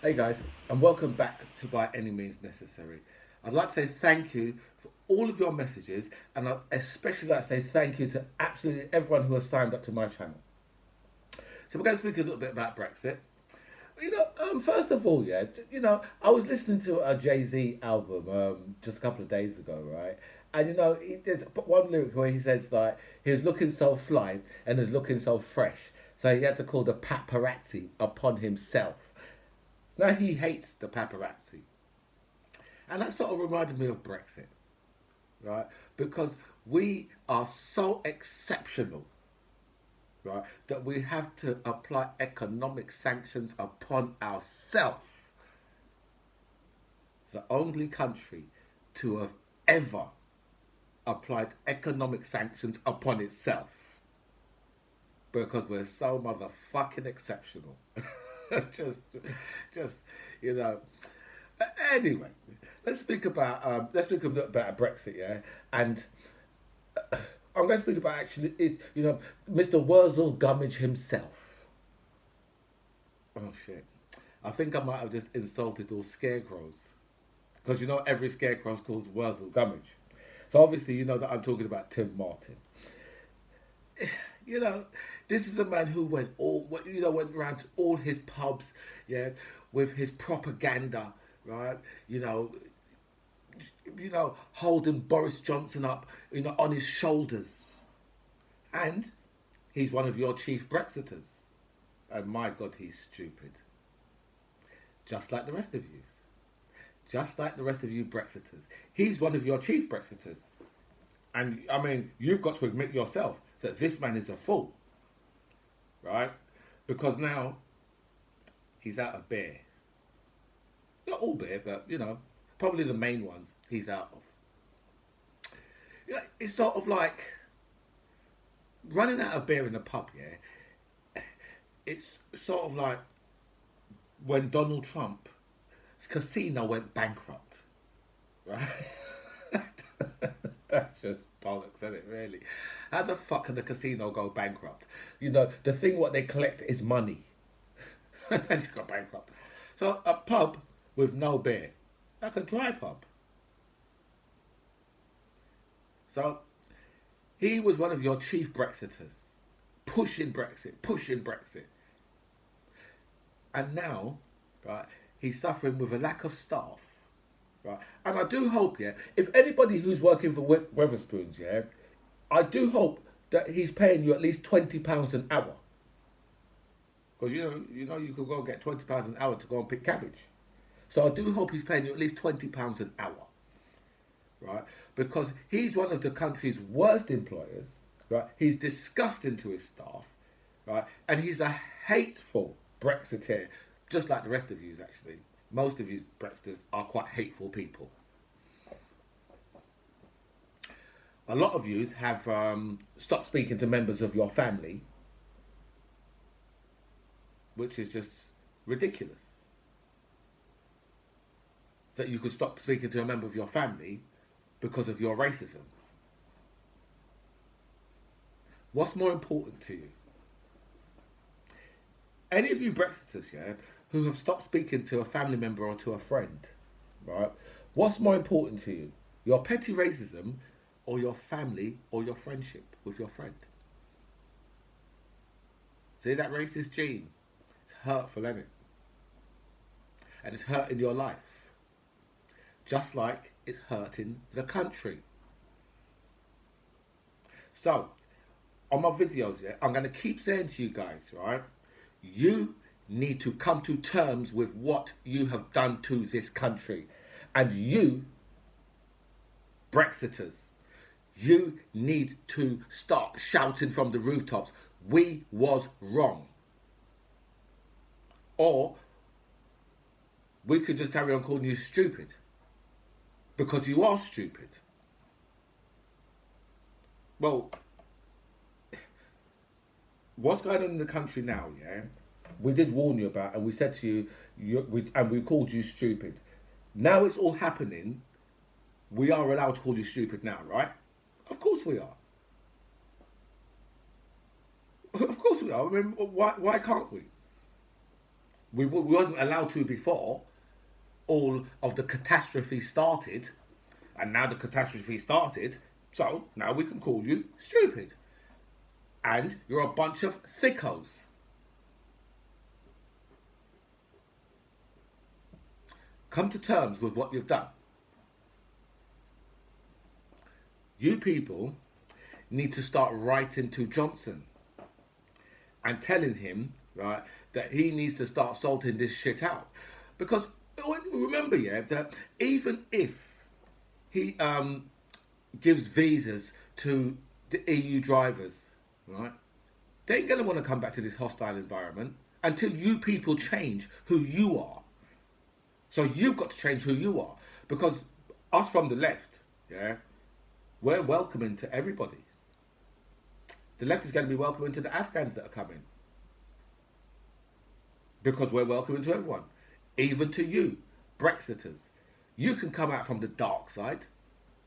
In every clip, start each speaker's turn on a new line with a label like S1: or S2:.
S1: Hey guys, and welcome back to By Any Means Necessary. I'd like to say thank you for all of your messages, and I'd especially like to say thank you to absolutely everyone who has signed up to my channel. So we're going to speak a little bit about Brexit. First of all, I was listening to a Jay-Z album just a couple of days ago, right? And there's one lyric where he says like he was looking so fly and was looking so fresh, so he had to call the paparazzi upon himself. Now he hates the paparazzi. And that sort of reminded me of Brexit, right? Because we are so exceptional, right, that we have to apply economic sanctions upon ourselves. The only country to have ever applied economic sanctions upon itself. Because we're so motherfucking exceptional. just, just, you know. Anyway, let's speak a bit about Brexit, yeah. And I'm going to speak about actually is Mr. Wurzel Gummidge himself. Oh shit! I think I might have just insulted all scarecrows because every scarecrow is called Wurzel Gummidge. So obviously you know that I'm talking about Tim Martin. you know, this is a man who went around to all his pubs, yeah, with his propaganda, right? Holding Boris Johnson up, on his shoulders, and he's one of your chief Brexiters, and my God, he's stupid, just like the rest of you, just like the rest of you Brexiters. He's one of your chief Brexiters, and I mean, you've got to admit yourself that this man is a fool, right? Because now he's out of beer. Not all beer, but probably the main ones he's out of. It's sort of like running out of beer in a pub, yeah? It's sort of like when Donald Trump's casino went bankrupt, right? That's just bollocks, isn't it, really? How the fuck can the casino go bankrupt? The thing what they collect is money. They just got bankrupt. So a pub with no beer, like a dry pub. So he was one of your chief Brexiters, pushing Brexit, pushing Brexit. And now, right, he's suffering with a lack of staff. Right. And I do hope, yeah, if anybody who's working for Wetherspoons, yeah, I do hope that he's paying you at least £20 an hour. Because you could go and get £20 an hour to go and pick cabbage. So I do hope he's paying you at least £20 an hour. Right? Because he's one of the country's worst employers, right? He's disgusting to his staff, right? And he's a hateful Brexiteer, just like the rest of you actually. Most of you Brexiters are quite hateful people. A lot of you have stopped speaking to members of your family, which is just ridiculous. That you could stop speaking to a member of your family because of your racism. What's more important to you? Any of you Brexiters, yeah, who have stopped speaking to a family member or to a friend, right? What's more important to you? Your petty racism or your family or your friendship with your friend? See that racist gene? It's hurtful, isn't it? And it's hurting your life. Just like it's hurting the country. So, on my videos, yeah, I'm going to keep saying to you guys, right? You need to come to terms with what you have done to this country. And you, Brexiters, you need to start shouting from the rooftops, we was wrong. Or we could just carry on calling you stupid. Because you are stupid. Well, what's going on in the country now, yeah? We did warn you about, and we said to you, and we called you stupid. Now it's all happening. We are allowed to call you stupid now, right? Of course we are. Of course we are. I mean, why can't we? We wasn't allowed to before all of the catastrophe started, and now the catastrophe started, so now we can call you stupid. And you're a bunch of thickos. Come to terms with what you've done. You people need to start writing to Johnson and telling him, right, that he needs to start sorting this shit out. Because remember, yeah, that even if he gives visas to the EU drivers, right, they ain't gonna want to come back to this hostile environment until you people change who you are. So you've got to change who you are, because us from the left, yeah, we're welcoming to everybody. The left is going to be welcoming to the Afghans that are coming, because we're welcoming to everyone, even to you, Brexiters. You can come out from the dark side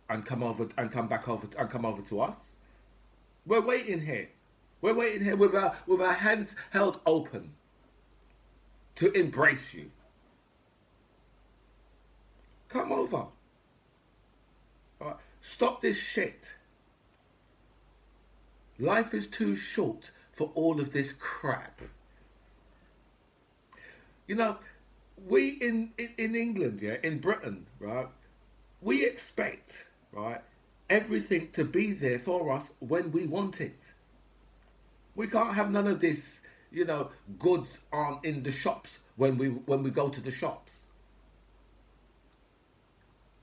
S1: and come over and come back over and come over to us. We're waiting here. We're waiting here with our hands held open to embrace you. Come over. All right. Stop this shit. Life is too short for all of this crap. You know, we in England, yeah, in Britain, right, we expect, right, everything to be there for us when we want it. We can't have none of this, you know, goods aren't in the shops when we go to the shops.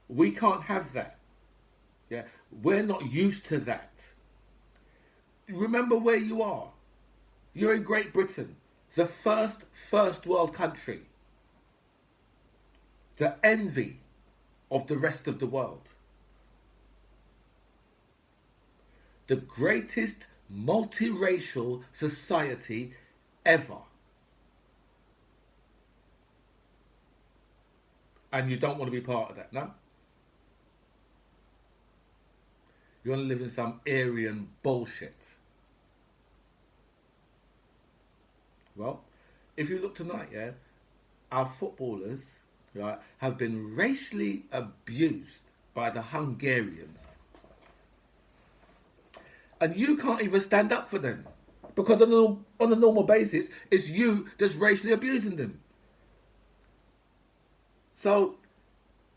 S1: We can't have that. Yeah, we're not used to that. Remember where you are. You're in Great Britain, the first world country, the envy of the rest of the world, the greatest multiracial society ever. And you don't want to be part of that, no? You want to live in some Aryan bullshit. Well, if you look tonight, yeah, our footballers, right, have been racially abused by the Hungarians. And you can't even stand up for them, because on a normal basis, it's you that's racially abusing them. So,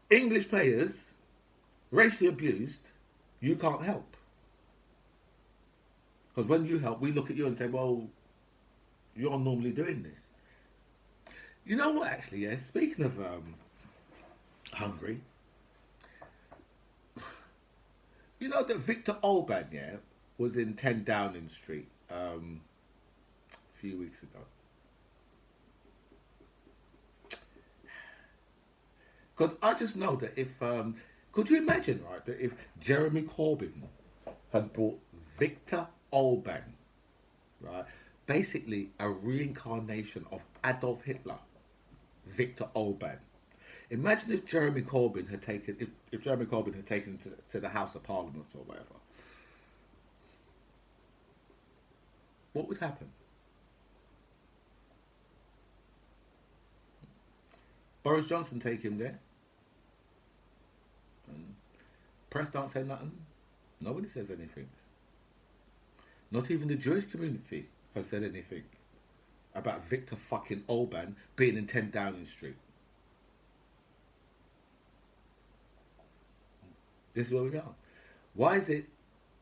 S1: English players, racially abused, you can't help. Because when you help, we look at you and say, well, you're normally doing this. You know what, actually, yeah, speaking of Hungary, you know that Victor Orban, yeah, was in 10 Downing Street a few weeks ago. Because I just know that if, could you imagine, right, that if Jeremy Corbyn had brought Victor Orban, right, basically a reincarnation of Adolf Hitler, Victor Orban. Imagine if Jeremy Corbyn had taken, if Jeremy Corbyn had taken to the House of Parliament or whatever. What would happen? Boris Johnson take him there. Press don't say nothing. Nobody says anything. Not even the Jewish community have said anything about Victor fucking Orban being in 10 Downing Street. This is where we are. Why is it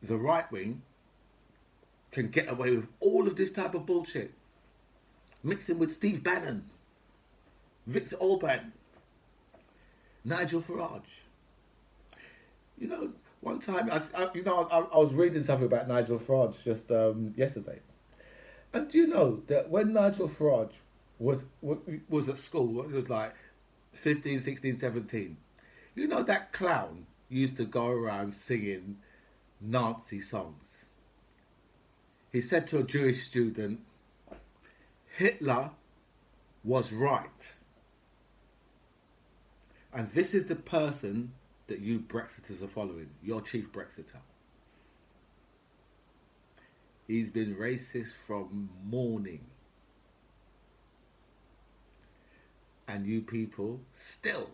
S1: the right wing can get away with all of this type of bullshit? Mixing with Steve Bannon, Victor Orban, Nigel Farage. You know, one time, I was reading something about Nigel Farage just yesterday. And do you know that when Nigel Farage was at school, it was like 15, 16, 17, you know that clown used to go around singing Nazi songs. He said to a Jewish student, Hitler was right. And this is the person that you Brexiters are following, your chief Brexiter. He's been racist from morning. And you people still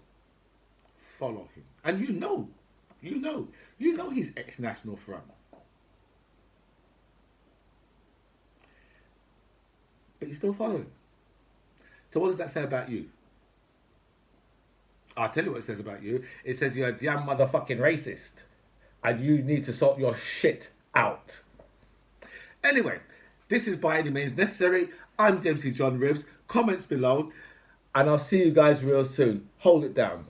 S1: follow him. And you know he's ex-National Front. But you still follow him. So what does that say about you? I'll tell you what it says about you. It says you're a damn motherfucking racist. And you need to sort your shit out. Anyway, this is By Any Means Necessary. I'm James C. John Ribs. Comments below. And I'll see you guys real soon. Hold it down.